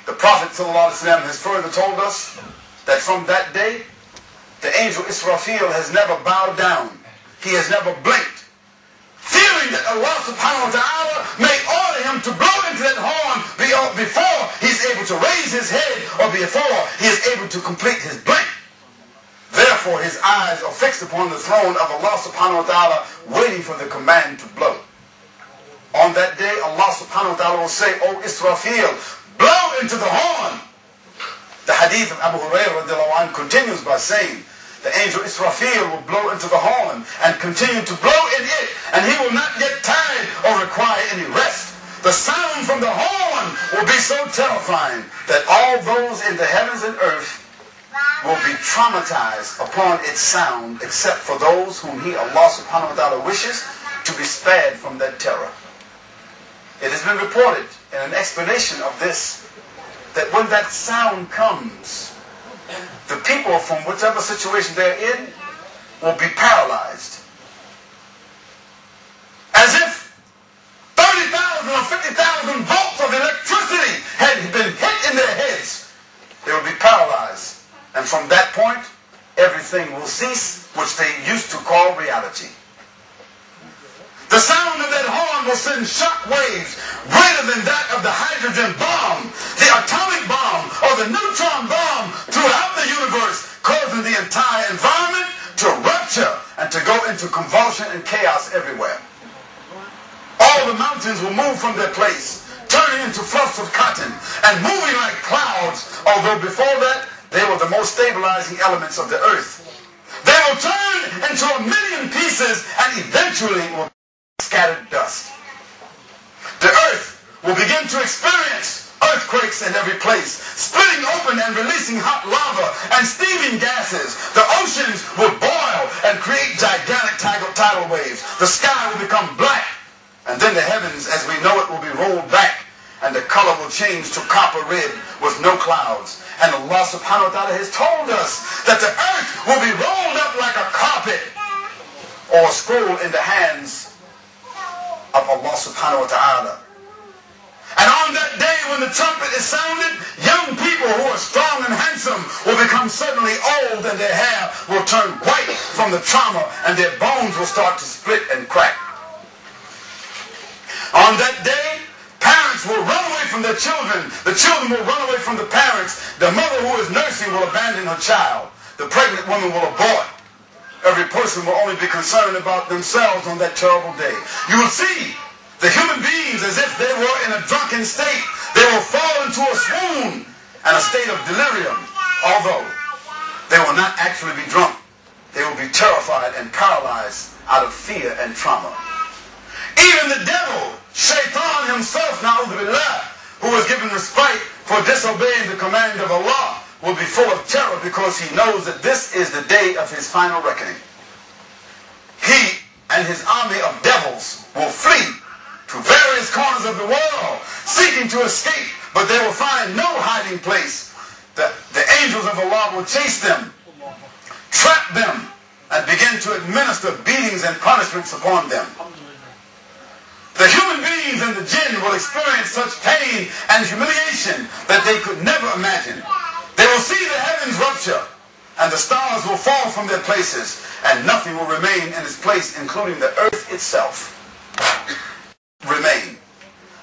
The Prophet ﷺ has further told us that from that day, the angel Israfil has never bowed down. He has never blinked, fearing that Allah subhanahu wa ta'ala may order him to blow into that horn before he's able to raise his head or before he is able to complete his blink. Therefore, his eyes are fixed upon the throne of Allah subhanahu wa ta'ala, waiting for the command to blow. On that day, Allah subhanahu wa ta'ala will say, "O Israfil, blow into the horn." The hadith of Abu Hurairah radiallahu anhu continues by saying, the angel Israfil will blow into the horn and continue to blow in it, and he will not get tired or require any rest. The sound from the horn will be so terrifying that all those in the heavens and earth will be traumatized upon its sound, except for those whom He, Allah subhanahu wa ta'ala, wishes to be spared from that terror. It has been reported in an explanation of this that when that sound comes, the people from whichever situation they're in will be paralyzed. As if 30,000 or 50,000 volts of electricity had been hit in their heads. They will be paralyzed. And from that point, everything will cease, which they used to call reality. The sound of that horn will send shock waves greater than that of the hydrogen bomb, the atomic bomb, or the neutron bomb throughout the universe, causing the entire environment to rupture and to go into convulsion and chaos everywhere. All the mountains will move from their place, turning into fluffs of cotton and moving like clouds, although before that, they were the most stabilizing elements of the earth. They will turn into a million pieces and eventually will scattered dust. The earth will begin to experience earthquakes in every place, splitting open and releasing hot lava and steaming gases. The oceans will boil and create gigantic tidal waves. The sky will become black, and then the heavens as we know it will be rolled back, and the color will change to copper red with no clouds. And Allah subhanahu wa ta'ala has told us that the earth will be rolled up like a carpet or a scroll in the hands of Allah subhanahu wa ta'ala. And on that day when the trumpet is sounded, young people who are strong and handsome will become suddenly old, and their hair will turn white from the trauma, and their bones will start to split and crack. On that day, parents will run away from their children. The children will run away from the parents. The mother who is nursing will abandon her child. The pregnant woman will abort. Every person will only be concerned about themselves on that terrible day. You will see the human beings as if they were in a drunken state. They will fall into a swoon and a state of delirium, although they will not actually be drunk. They will be terrified and paralyzed out of fear and trauma. Even the devil, Shaitan himself, na'udhu billah, who was given respite for disobeying the command of Allah, will be full of terror because he knows that this is the day of his final reckoning. He and his army of devils will flee to various corners of the world, seeking to escape, but they will find no hiding place. The angels of Allah will chase them, trap them, and begin to administer beatings and punishments upon them. The human beings and the jinn will experience such pain and humiliation that they could never imagine. They will see the heavens rupture, and the stars will fall from their places, and nothing will remain in its place, including the earth itself remain.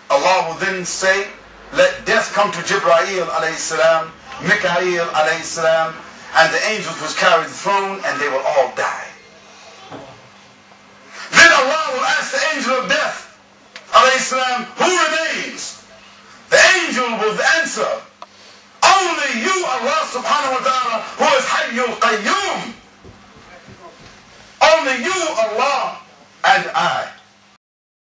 Allah will then say, let death come to Ibrahim alayhi salam, Mikael alayhi salam, and the angels will carry the throne, and they will all die. Then Allah will ask the angel of death alayhi salam, who remains? The angel will answer, only you, Allah subhanahu wa ta'ala, who is Hayyul Qayyum. Only you, Allah, and I.